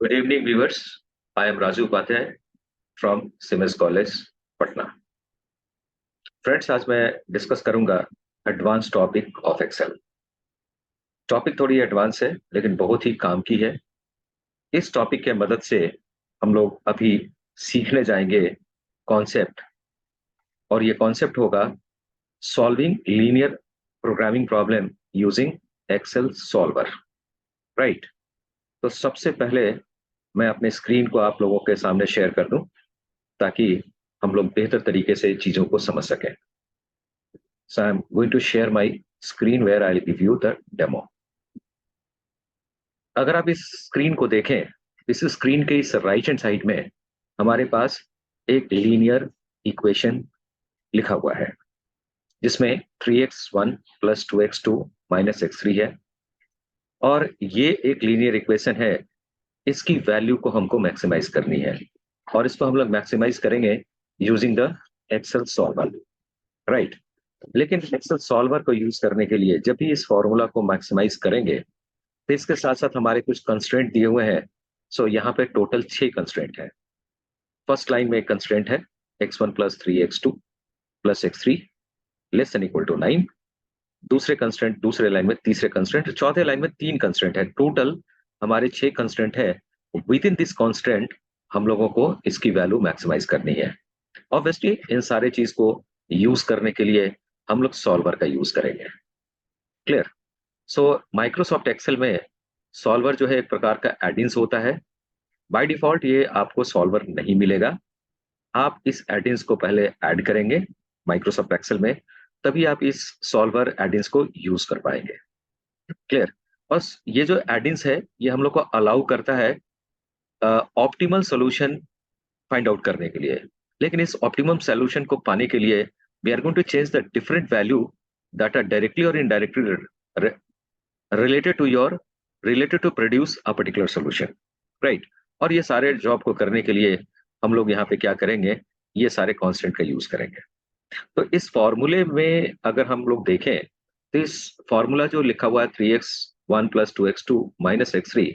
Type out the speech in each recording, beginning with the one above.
Good evening, viewers. I am Raju Upadhyay from Siemens College, Patna. Friends, आज मैं discuss करूंगा advance topic of Excel. Topic थोड़ी advance है लेकिन बहुत ही काम की है। इस टॉपिक के मदद से हम लोग अभी सीखने जाएंगे कॉन्सेप्ट, और ये कॉन्सेप्ट होगा solving linear programming problem using Excel solver. Right. तो सबसे पहले मैं अपने स्क्रीन को आप लोगों के सामने शेयर कर दूं ताकि हम लोग बेहतर तरीके से चीजों को समझ सकें। So I'm going to share my screen where I'll give you the demo. अगर आप इस स्क्रीन को देखें, इस स्क्रीन के इस राइट हैंड साइड में हमारे पास एक लीनियर इक्वेशन लिखा हुआ है जिसमें 3x1 plus 2x2 minus x3 है, और ये एक लीनियर इक्वेशन है। इसकी वैल्यू को हमको मैक्सिमाइज करनी है और इसको हम लोग मैक्सिमाइज करेंगे using the Excel solver. Right. लेकिन एक्सेल सॉल्वर को यूज करने के लिए जब भी इस फॉर्मूला को मैक्सिमाइज करेंगे तो इसके साथ साथ हमारे कुछ कंस्ट्रेंट दिए हुए हैं। सो यहाँ पे टोटल 6 कंस्ट्रेंट है। फर्स्ट लाइन में एक कंस्ट्रेंट है x1 plus 3x2 plus x3 less than equal to 9। दूसरे कंस्ट्रेंट दूसरे लाइन में, तीसरे कंस्ट्रेंट, चौथे लाइन में 3 कंस्ट्रेंट है। टोटल हमारे 6 कंस्ट्रेंट है। विद इन दिस कॉन्स्टेंट हम लोगों को इसकी वैल्यू मैक्सिमाइज करनी है। ऑब्वियसली इन सारे चीज को यूज करने के लिए हम लोग सॉल्वर का यूज करेंगे। क्लियर। सो माइक्रोसॉफ्ट एक्सेल में सॉल्वर जो है एक प्रकार का एडिंस होता है। बाय डिफॉल्ट ये आपको सॉल्वर नहीं मिलेगा। आप इस एडिंस को पहले ऐड करेंगे माइक्रोसॉफ्ट एक्सेल में, तभी आप इस सॉल्वर एडिंस को यूज कर पाएंगे। क्लियर। बस ये जो एडिंस है ये हम लोग को अलाउ करता है ऑप्टिमल सोल्यूशन फाइंड आउट करने के लिए। लेकिन इस ऑप्टिमम सोल्यूशन को पाने के लिए we are going to change the different value that are directly और indirectly related to produce a particular solution. Right. और ये सारे जॉब को करने के लिए हम लोग यहाँ पे क्या करेंगे, ये सारे कांस्टेंट का यूज करेंगे। तो इस फॉर्मूले में अगर हम लोग देखें तो इस फॉर्मूला जो लिखा हुआ है 3x1 plus 2x2 minus x3,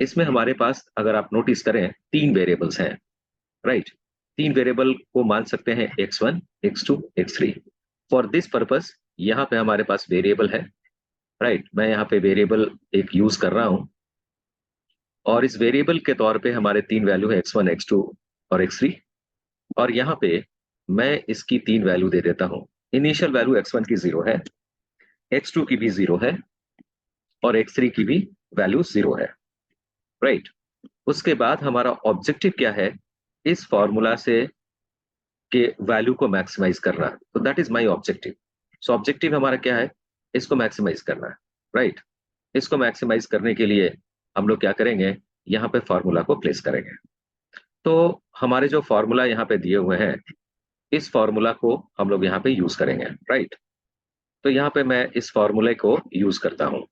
इसमें हमारे पास अगर आप नोटिस करें 3 वेरिएबल्स हैं। राइट। 3 वेरिएबल को मान सकते हैं x1, x2, x3। For this purpose यहाँ पे हमारे पास वेरिएबल है। राइट। मैं यहाँ पे वेरिएबल एक यूज कर रहा हूं, और इस वेरिएबल के तौर पे हमारे 3 वैल्यू है x1, x2 और x3। और यहाँ पे मैं इसकी 3 वैल्यू दे देता हूं। इनिशियल वैल्यू x1 की 0 है, x2 की भी 0 है, और x3 की भी वैल्यू 0 है। राइट। उसके बाद हमारा ऑब्जेक्टिव क्या है, इस फॉर्मूला से के वैल्यू को मैक्सिमाइज करना। तो that is my objective. So objective हमारा क्या है, इसको मैक्सिमाइज करना है। राइट। इसको मैक्सिमाइज करने के लिए हम लोग क्या करेंगे, यहाँ पे फॉर्मूला को प्लेस करेंगे। तो हमारे जो फॉर्मूला यहाँ पे दिए हुए हैं, इस फॉर्मूला को हम लोग यहाँ पे यूज करेंगे। राइट। तो यहाँ पे मैं इस फॉर्मूले को यूज करता हूँ।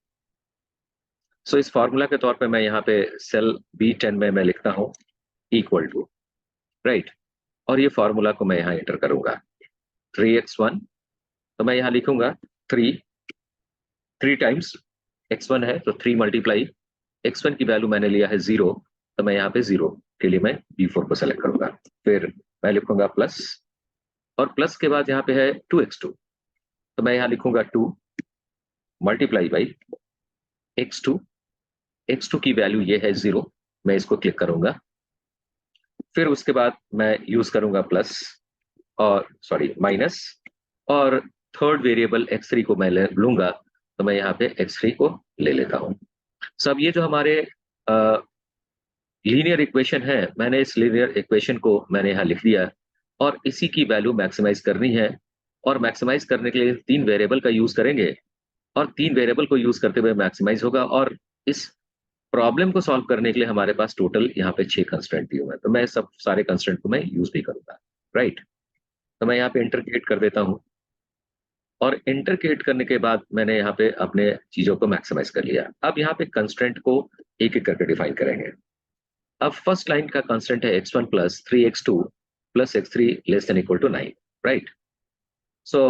सो इस फॉर्मूला के तौर पे मैं यहाँ पे सेल B10 में मैं लिखता हूँ इक्वल टू। राइट। और ये फॉर्मूला को मैं यहाँ एंटर करूंगा 3x1, तो मैं यहाँ लिखूंगा 3 टाइम्स x1 है तो 3 मल्टीप्लाई x1 की वैल्यू मैंने लिया है 0, तो मैं यहाँ पे 0 के लिए मैं B4 को सेलेक्ट करूंगा। फिर मैं लिखूंगा प्लस, और प्लस के बाद यहाँ पे है 2x2, तो मैं यहाँ लिखूंगा 2 मल्टीप्लाई बाई x2 की वैल्यू ये है 0, मैं इसको क्लिक करूंगा। फिर उसके बाद मैं यूज करूंगा प्लस और माइनस, और थर्ड वेरिएबल x3 को मैं लूंगा, तो मैं यहाँ पे x3 को ले लेता हूँ। सब ये जो हमारे लीनियर इक्वेशन है, मैंने इस लीनियर इक्वेशन को मैंने यहाँ लिख दिया, और इसी की वैल्यू मैक्सिमाइज करनी है। और मैक्सिमाइज करने के लिए 3 वेरिएबल का यूज करेंगे, और 3 वेरिएबल को यूज करते हुए मैक्सिमाइज होगा। और इस प्रॉब्लम को सॉल्व करने के लिए हमारे पास टोटल यहाँ पे 6 कंस्ट्रेंट दिए हुए हैं, तो मैं सब सारे कंस्ट्रेंट को मैं यूज भी करूंगा। राइट। तो मैं यहाँ पे इंटरक्रिएट कर देता हूँ, और इंटरक्रिएट करने के बाद मैंने यहाँ पे अपने चीजों को मैक्सिमाइज कर लिया। अब यहाँ पे कंस्ट्रेंट को एक एक करके डिफाइन करेंगे। अब फर्स्ट लाइन का कांस्टेंट है x1 plus 3x2 plus x3 less than equal to 9। Right. So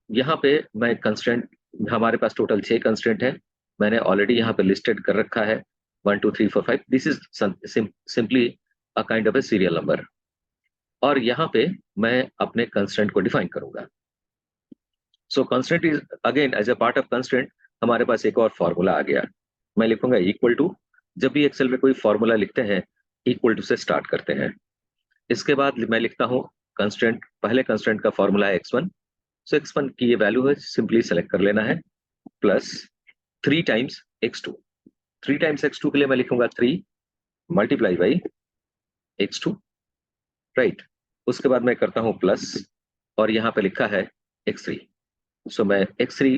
यहाँ पे मैं कंस्टेंट, हमारे पास टोटल 6 कंस्टेंट है, मैंने ऑलरेडी यहाँ पे लिस्टेड कर रखा है। 1 2 3 4 5, this is simply a kind of a serial number. और यहाँ पे मैं अपने कंस्ट्रेंट को डिफाइन करूंगा। So constraint is again as a part of constraint, हमारे पास एक और फॉर्मूला आ गया। मैं लिखूंगा इक्वल टू, जब भी एक्सेल में कोई फॉर्मूला लिखते हैं इक्वल टू से स्टार्ट करते हैं। इसके बाद मैं लिखता हूँ कंस्ट्रेंट, पहले कंस्ट्रेंट का फॉर्मूला है x1, सो x1 की ये वैल्यू है, सिंपली सेलेक्ट कर लेना है, plus 3 times x2। 3 times x2 के लिए मैं लिखूंगा 3 मल्टीप्लाई बाई x2, राइट। उसके बाद मैं करता हूँ प्लस, और यहाँ पे लिखा है x3। सो मैं x3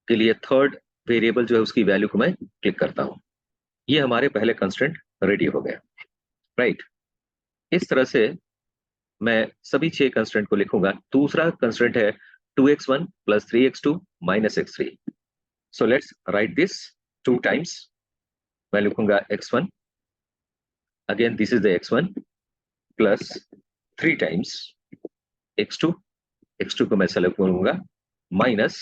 के लिए थर्ड वेरिएबल जो है उसकी वैल्यू को मैं क्लिक करता हूँ। ये हमारे पहले कंस्ट्रेंट रेडी हो गए, राइट। इस तरह से मैं सभी 6 कंस्ट्रेंट को लिखूंगा। दूसरा कंस्ट्रेंट है 2x1 plus 3x2 minus x3। So let's write this 2 times. मैं लिखूंगा x1, again this is the x1, plus 3 times x2, x2 को मैं सेलेक्ट करूंगा, माइनस,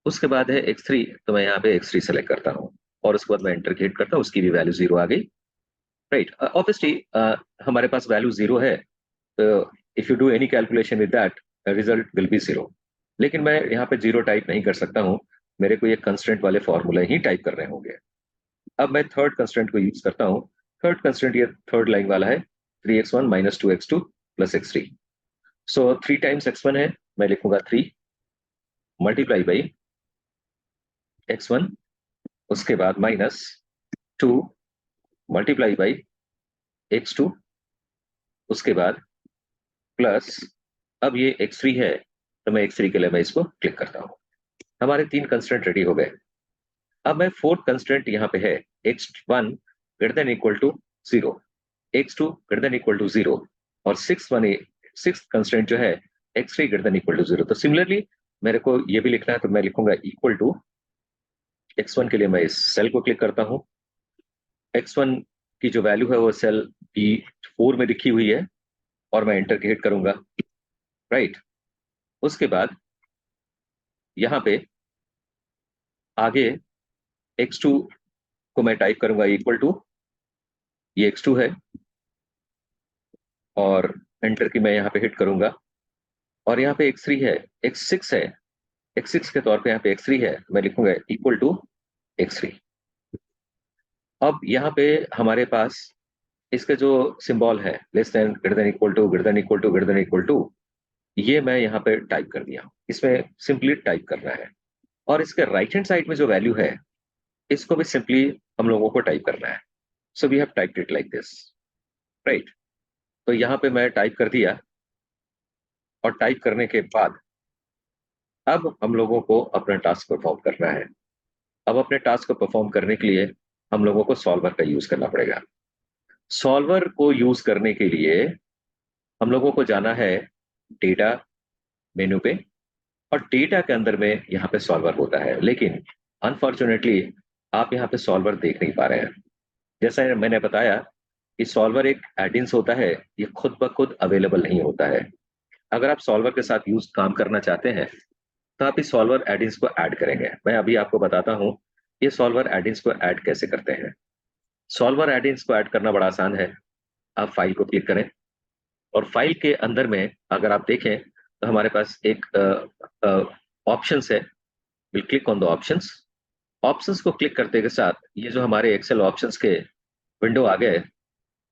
उसके बाद है x3, तो मैं यहाँ पे x3 सेलेक्ट करता हूँ, और उसके बाद मैं एंटर हिट करता हूँ, उसकी भी वैल्यू 0 आ गई, राइट। ऑब्वियसली हमारे पास वैल्यू 0 है, तो if you do any calculation with that, result will be 0। लेकिन मैं यहाँ पे 0 टाइप नहीं कर सकता हूँ, मेरे को ये कंस्ट्रेंट वाले फॉर्मूले ही टाइप करने होंगे। अब मैं थर्ड कंस्ट्रेंट को यूज करता हूँ। थर्ड कंस्ट्रेंट ये थर्ड लाइन वाला है, 3x1 minus 2x2 plus x3। सो 3 टाइम्स x1 है, मैं लिखूंगा 3 मल्टीप्लाई बाई x1, उसके बाद माइनस 2 मल्टीप्लाई बाई x2, उसके बाद प्लस, अब ये x3 है, तो मैं x3 के लिए मैं इसको क्लिक करता हूँ। हमारे 3 कंस्ट्रेंट रेडी हो गए। अब मैं फोर्थ कंस्ट्रेंट यहाँ पे है x1 greater than equal to 0, x2 greater than equal to 0, और सिक्स कंस्ट्रेंट जो है x3 greater than equal to 0। तो सिमिलरली मेरे को ये भी लिखना है, तो मैं लिखूंगा इक्वल टू x1 के लिए मैं इस सेल को क्लिक करता हूँ। x1 की जो वैल्यू है वो सेल B4 में लिखी हुई है, और मैं एंटर की हिट करूंगा, राइट। उसके बाद यहाँ पे आगे x2 को मैं टाइप करूंगा इक्वल टू, ये x2 है, और एंटर की मैं यहाँ पे हिट करूंगा, और यहाँ पे x3 है, x6 है, x6 के तौर पे यहाँ पे x3 है, मैं लिखूंगा इक्वल टू x3। अब यहाँ पे हमारे पास इसके जो सिंबल है, less than, greater than equal to, greater than equal to, greater than equal to, ये मैं यहाँ पे टाइप कर दिया। इसमें सिंपली टाइप करना है, और इसके राइट हैंड साइड में जो वैल्यू है इसको भी सिंपली हम लोगों को टाइप करना है। So we have typed it like this, right. तो यहाँ पे मैं टाइप कर दिया, और टाइप करने के बाद अब हम लोगों को अपना टास्क परफॉर्म करना है। अब अपने टास्क को परफॉर्म करने के लिए हम लोगों को सॉल्वर का यूज करना पड़ेगा। सॉल्वर को यूज करने के लिए हम लोगों को जाना है डेटा मेनू पे, और डेटा के अंदर में यहाँ पे सॉल्वर होता है, लेकिन अनफॉर्चुनेटली आप यहाँ पे सॉल्वर देख नहीं पा रहे हैं। जैसा मैंने बताया कि सॉल्वर एक एडिंस होता है, ये खुद ब खुद अवेलेबल नहीं होता है। अगर आप सॉल्वर के साथ यूज काम करना चाहते हैं, तो आप इस सॉल्वर एडिंस को ऐड करेंगे। मैं अभी आपको बताता हूँ ये सॉल्वर एडिंस को ऐड कैसे करते हैं। सॉल्वर एडिंस को ऐड करना बड़ा आसान है। आप फाइल को क्लिक करें, और फाइल के अंदर में अगर आप देखें तो हमारे पास एक ऑप्शंस है। Will click on the options. Options को क्लिक करते के साथ ये जो हमारे एक्सेल ऑप्शंस के विंडो आ गए।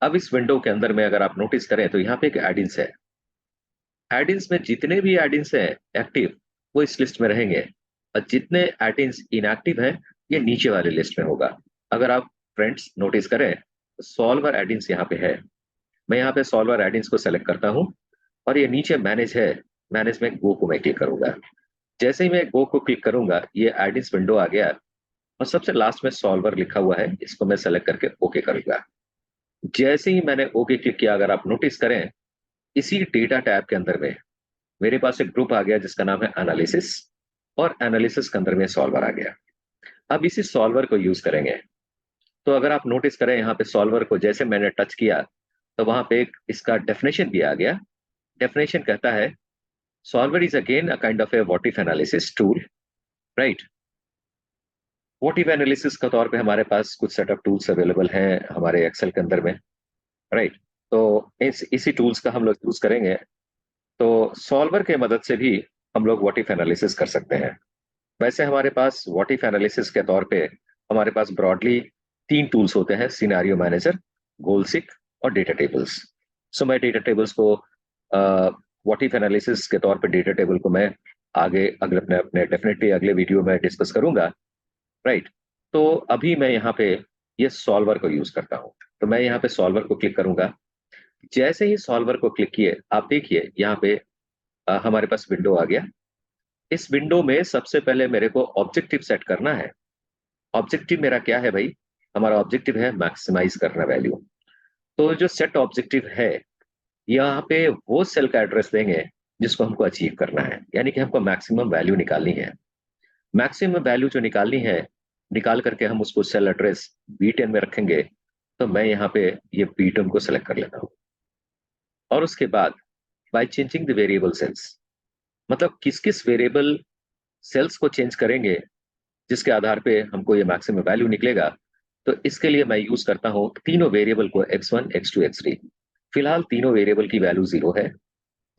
अब इस विंडो के अंदर में अगर आप नोटिस करें तो यहाँ पे एक एडिंस है। एडिंस में जितने भी एडिंस हैं एक्टिव, वो इस लिस्ट में रहेंगे, और जितने एडिंस इनएक्टिव हैं ये नीचे वाले लिस्ट में होगा। अगर आप फ्रेंड्स नोटिस करें तो सॉल्वर एडिंस यहाँ पे है। मैं यहाँ पे सॉल्वर एडिंस को सेलेक्ट करता हूँ, और ये नीचे मैनेज है, मैनेज में गो को मैं क्लिक करूंगा। जैसे ही मैं गो को क्लिक करूंगा ये एडिंस विंडो आ गया, और सबसे लास्ट में सॉल्वर लिखा हुआ है, इसको मैं सेलेक्ट करके ओके करूंगा। जैसे ही मैंने ओके क्लिक किया, अगर आप नोटिस करें इसी डेटा टैब के अंदर में मेरे पास एक ग्रुप आ गया जिसका नाम है एनालिसिस, और एनालिसिस के अंदर में सॉल्वर आ गया। अब इसी सॉल्वर को यूज करेंगे। तो अगर आप नोटिस करें यहाँ पे सॉल्वर को जैसे मैंने टच किया, तो वहां पे एक इसका डेफिनेशन भी आ गया। डेफिनेशन कहता है solver is again a kind of A what if analysis tool, right. What if analysis का तौर पे हमारे पास कुछ सेटअप टूल्स अवेलेबल हैं हमारे एक्सेल के अंदर में, राइट। तो इसी टूल्स का हम लोग यूज करेंगे। तो सॉल्वर के मदद से भी हम लोग व्हाट इफ एनालिसिस कर सकते हैं। वैसे हमारे पास व्हाट इफ एनालिसिस के तौर पे हमारे पास ब्रॉडली 3 टूल्स होते हैं, सिनेरियो मैनेजर, गोलसिक और डेटा टेबल्स। सो मैं डेटा टेबल्स को व्हाट इफ एनालिसिस के तौर पे डेटा टेबल को मैं आगे अगले अपने अपने डेफिनेटली अगले वीडियो में डिस्कस करूंगा, राइट। तो अभी मैं यहाँ पे ये सॉल्वर को यूज करता हूँ। तो मैं यहाँ पे सॉल्वर को क्लिक करूंगा। जैसे ही सॉल्वर को क्लिक किए आप देखिए यहाँ पे हमारे पास विंडो आ गया। इस विंडो में सबसे पहले मेरे को ऑब्जेक्टिव सेट करना है। ऑब्जेक्टिव मेरा क्या है भाई? हमारा ऑब्जेक्टिव है मैक्सिमाइज करना वैल्यू। तो जो सेट ऑब्जेक्टिव है, यहाँ पे वो सेल का एड्रेस देंगे जिसको हमको अचीव करना है, यानी कि हमको मैक्सिमम वैल्यू निकालनी है। मैक्सिमम वैल्यू जो निकालनी है, निकाल करके हम उसको सेल एड्रेस B10 में रखेंगे। तो मैं यहाँ पे ये B10 को सेलेक्ट कर लेता हूँ। और उसके बाद by changing the variable cells, मतलब किस किस वेरिएबल सेल्स को चेंज करेंगे जिसके आधार पे हमको ये मैक्सिमम वैल्यू निकलेगा। तो इसके लिए मैं यूज करता हूँ तीनों वेरिएबल को x1 x2 x3। फिलहाल तीनों वेरिएबल की वैल्यू 0 है।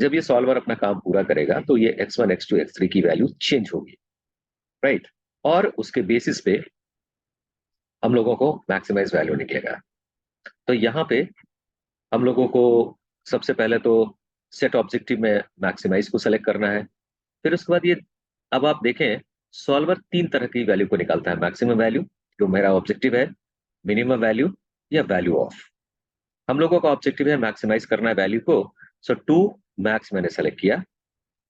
जब ये सॉल्वर अपना काम पूरा करेगा तो ये x1 x2 x3 की वैल्यू चेंज होगी, राइट। और उसके बेसिस पे हम लोगों को मैक्सिमाइज वैल्यू निकलेगा। तो यहाँ पे हम लोगों को सबसे पहले तो सेट ऑब्जेक्टिव में मैक्सिमाइज को सेलेक्ट करना है। फिर उसके बाद ये, अब आप देखें, सॉल्वर 3 तरह की वैल्यू को निकालता है। मैक्सिमम वैल्यू जो मेरा ऑब्जेक्टिव है, मिनिमम वैल्यू या वैल्यू ऑफ। हम लोगों का ऑब्जेक्टिव है मैक्सिमाइज करना है वैल्यू को। सो टू मैक्स मैंने सेलेक्ट किया।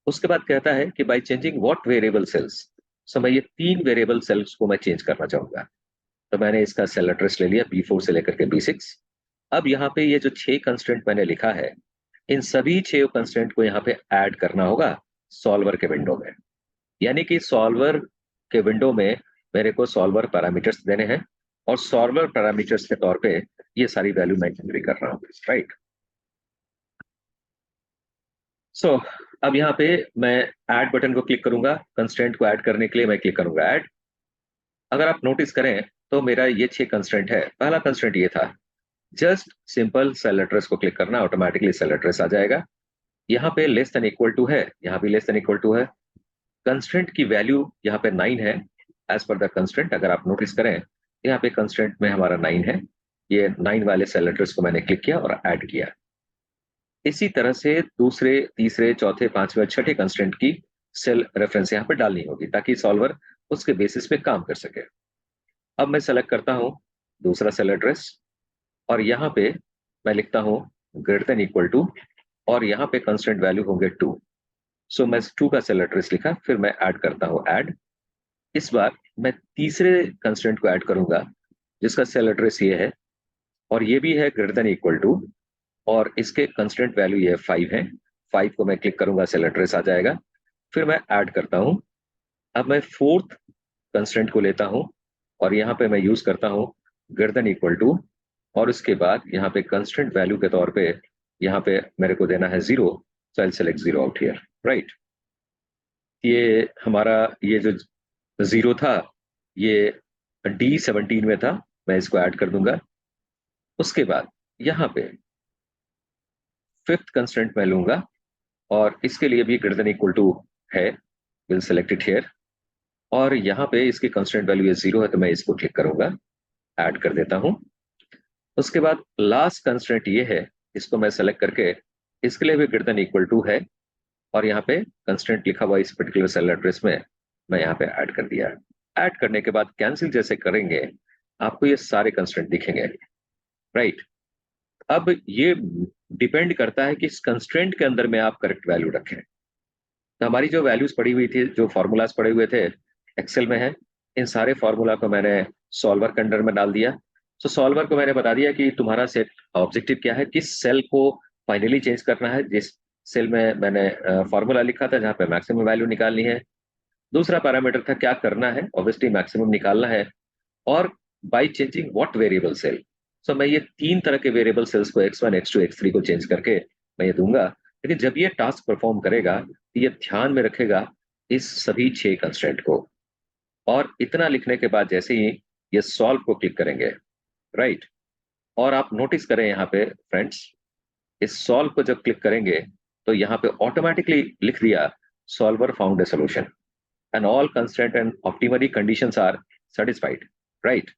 उसके बाद कहता है कि by changing what variable cells. So मैं ये 3 वेरिएबल सेल्स को मैं चेंज करना चाहूंगा। तो मैंने इसका सेल एड्रेस ले लिया B4 से लेकर के B6। अब यहाँ पे ये जो 6 कंस्ट्रेंट मैंने लिखा है, इन सभी 6 कंस्ट्रेंट को यहाँ पे ऐड करना होगा सॉल्वर के विंडो में। यानी कि सॉल्वर के विंडो में मेरे को सॉल्वर पैरामीटर्स देने हैं और सॉल्वर पैरामीटर्स के तौर पे ये सारी वैल्यू मैं एंट्री कर रहा हूँ, राइट। सो अब यहाँ पे मैं ऐड बटन को क्लिक करूंगा। कंस्ट्रेंट को ऐड करने के लिए मैं क्लिक करूंगा ऐड। अगर आप नोटिस करें तो मेरा ये 6 कंस्ट्रेंट है। पहला कंस्ट्रेंट ये था, जस्ट सिंपल सेल एड्रेस को क्लिक करना, ऑटोमेटिकली सेल एड्रेस आ जाएगा। यहाँ पे लेस देन इक्वल टू है, यहाँ भी लेस देन इक्वल टू है। कंस्ट्रेंट की वैल्यू यहाँ पे 9 है एज पर द कंस्ट्रेंट। अगर आप नोटिस करें यहाँ पे कंस्ट्रेंट में हमारा 9 है। ये 9 वाले सेल एड्रेस को मैंने क्लिक किया और ऐड किया। इसी तरह से दूसरे, तीसरे, चौथे, पांचवे, छठे कंस्ट्रेंट की सेल रेफरेंस यहाँ पे डालनी होगी ताकि सॉल्वर उसके बेसिस पे काम कर सके। अब मैं सेलेक्ट करता हूँ दूसरा सेल एड्रेस और यहाँ पे मैं लिखता हूँ ग्रेटर देन इक्वल टू और यहाँ पे कंस्टेंट वैल्यू होंगे 2। सो मैं 2 का सेल एड्रेस लिखा, फिर मैं ऐड करता हूँ ऐड। इस बार मैं तीसरे कंस्टेंट को ऐड करूंगा जिसका सेल एड्रेस ये है और ये भी है ग्रेटर देन इक्वल टू और इसके कंस्टेंट वैल्यू ये 5 है। 5 को मैं क्लिक करूंगा, सेल एड्रेस आ जाएगा। फिर मैं ऐड करता हूँ। अब मैं फोर्थ कंस्टेंट को लेता हूँ और यहाँ पे मैं यूज करता हूँ ग्रेटर देन इक्वल टू और उसके बाद यहाँ पे कंस्टेंट वैल्यू के तौर पे यहाँ पे मेरे को देना है 0। So I select 0 out here, right. ये हमारा ये जो 0 था ये D17 में था, मैं इसको ऐड कर दूंगा। उसके बाद यहाँ पे फिफ्थ कंस्टेंट मैं लूंगा और इसके लिए भी ग्रेटर देन इक्वल टू है, विल सेलेक्ट इट हियर। और यहाँ पे इसकी कंस्टेंट वैल्यू ये 0 है तो मैं इसको क्लिक करूंगा, ऐड कर देता हूँ। उसके बाद लास्ट कंस्टेंट ये है, इसको मैं सेलेक्ट करके इसके लिए भी ग्रेटर देन इक्वल टू है और यहाँ पे कंस्टेंट लिखा हुआ इस पर्टिकुलर सेल एड्रेस में मैं यहाँ पे ऐड कर दिया। ऐड करने के बाद कैंसिल जैसे करेंगे आपको ये सारे कंस्टेंट दिखेंगे, राइट। अब ये डिपेंड करता है कि इस कंस्ट्रेंट के अंदर में आप करेक्ट वैल्यू रखें। तो हमारी जो वैल्यूज पड़ी हुई थी, जो फॉर्मूलाज पड़े हुए थे एक्सेल में है, इन सारे फॉर्मूला को मैंने सॉल्वर के अंडर में डाल दिया। तो सॉल्वर को मैंने बता दिया कि तुम्हारा सेट ऑब्जेक्टिव क्या है, किस सेल को फाइनली चेंज करना है, जिस सेल में मैंने फॉर्मूला लिखा था जहाँ पे मैक्सिमम वैल्यू निकालनी है। दूसरा पैरामीटर था क्या करना है, ऑब्वियसली मैक्सिमम निकालना है। और by changing what variable cell. So मैं ये 3 तरह के वेरिएबल सेल्स को x1 x2 x3 को चेंज करके मैं ये दूंगा। लेकिन जब ये टास्क परफॉर्म करेगा तो ये ध्यान में रखेगा इस सभी 6 कंस्ट्रेंट को। और इतना लिखने के बाद जैसे ही ये सॉल्व को क्लिक करेंगे, राइट, और आप नोटिस करें यहाँ पे फ्रेंड्स, इस सॉल्व को जब क्लिक करेंगे तो यहाँ पे ऑटोमेटिकली लिख दिया solver found a solution and all constraint and optimally conditions are satisfied, right.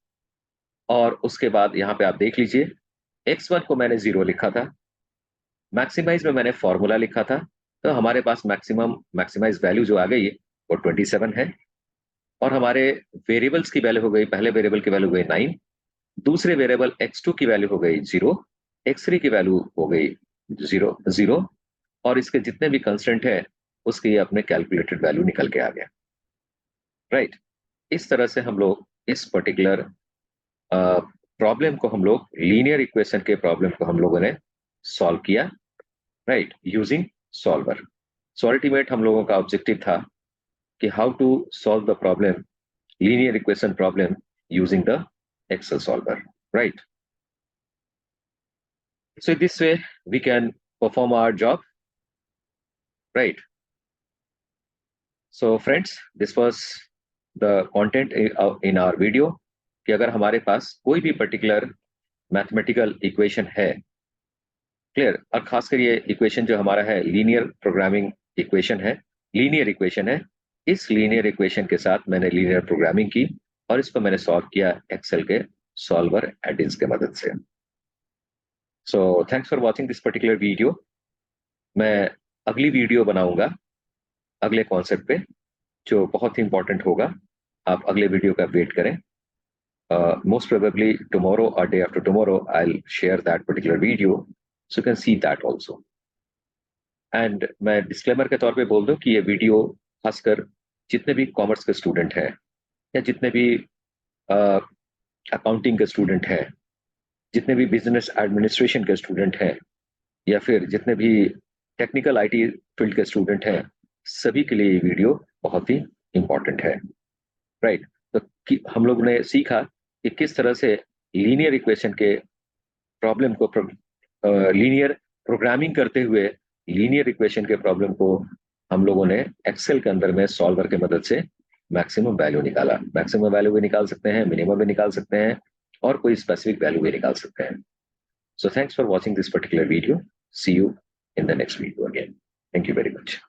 और उसके बाद यहाँ पे आप देख लीजिए, x1 को मैंने 0 लिखा था, मैक्सिमाइज में मैंने फॉर्मूला लिखा था, तो हमारे पास मैक्सिमाइज वैल्यू जो आ गई वो 27 है। और हमारे वेरिएबल्स की वैल्यू हो गई, पहले वेरिएबल की वैल्यू हो गई 9, दूसरे वेरिएबल x2 की वैल्यू हो गई 0, x3 की वैल्यू हो गई 0 और इसके जितने भी कंस्टेंट है उसकी अपने कैलकुलेटेड वैल्यू निकल के आ गया, राइट। इस तरह से हम लोग इस पर्टिकुलर प्रॉब्लम को हम लोग लीनियर इक्वेशन के प्रॉब्लम को हम लोगों ने सॉल्व किया, right, using solver. So ultimate हम लोगों का ऑब्जेक्टिव था कि how to solve the problem, linear equation problem using the Excel solver, right. So this way we can perform our job, right? So friends, this was the content in our video कि अगर हमारे पास कोई भी particular mathematical equation है, clear, और खासकर ये equation जो हमारा है लीनियर प्रोग्रामिंग इक्वेशन है, लीनियर इक्वेशन है, इस लीनियर इक्वेशन के साथ मैंने लीनियर प्रोग्रामिंग की और इसको मैंने सॉल्व किया एक्सेल के सॉल्वर एडिन्स के मदद से। So thanks for watching this particular video. मैं अगली वीडियो बनाऊंगा अगले कॉन्सेप्ट पे जो बहुत ही इंपॉर्टेंट होगा। आप अगले वीडियो का वेट करें। मोस्ट प्रोबेबली टुमारो और day after tomorrow I will share that particular video, so you can see that also. And मैं डिस्क्लेमर के तौर पे बोल दूं कि ये वीडियो खासकर जितने भी कॉमर्स के स्टूडेंट हैं या जितने भी अकाउंटिंग के स्टूडेंट हैं, जितने भी बिजनेस एडमिनिस्ट्रेशन के स्टूडेंट हैं या फिर जितने भी टेक्निकल आईटी फील्ड के स्टूडेंट हैं, सभी के लिए ये वीडियो बहुत ही इंपॉर्टेंट है, राइट। तो हम लोग ने सीखा कि किस तरह से लीनियर इक्वेशन के प्रॉब्लम को लीनियर प्रोग्रामिंग करते हुए लीनियर इक्वेशन के प्रॉब्लम को हम लोगों ने एक्सेल के अंदर में सॉल्वर के मदद से मैक्सिमम वैल्यू निकाला। मैक्सिमम वैल्यू भी निकाल सकते हैं, मिनिमम भी निकाल सकते हैं और कोई स्पेसिफिक वैल्यू भी निकाल सकते हैं। So thanks for watching this particular video. See you in the next video again. Thank you very much.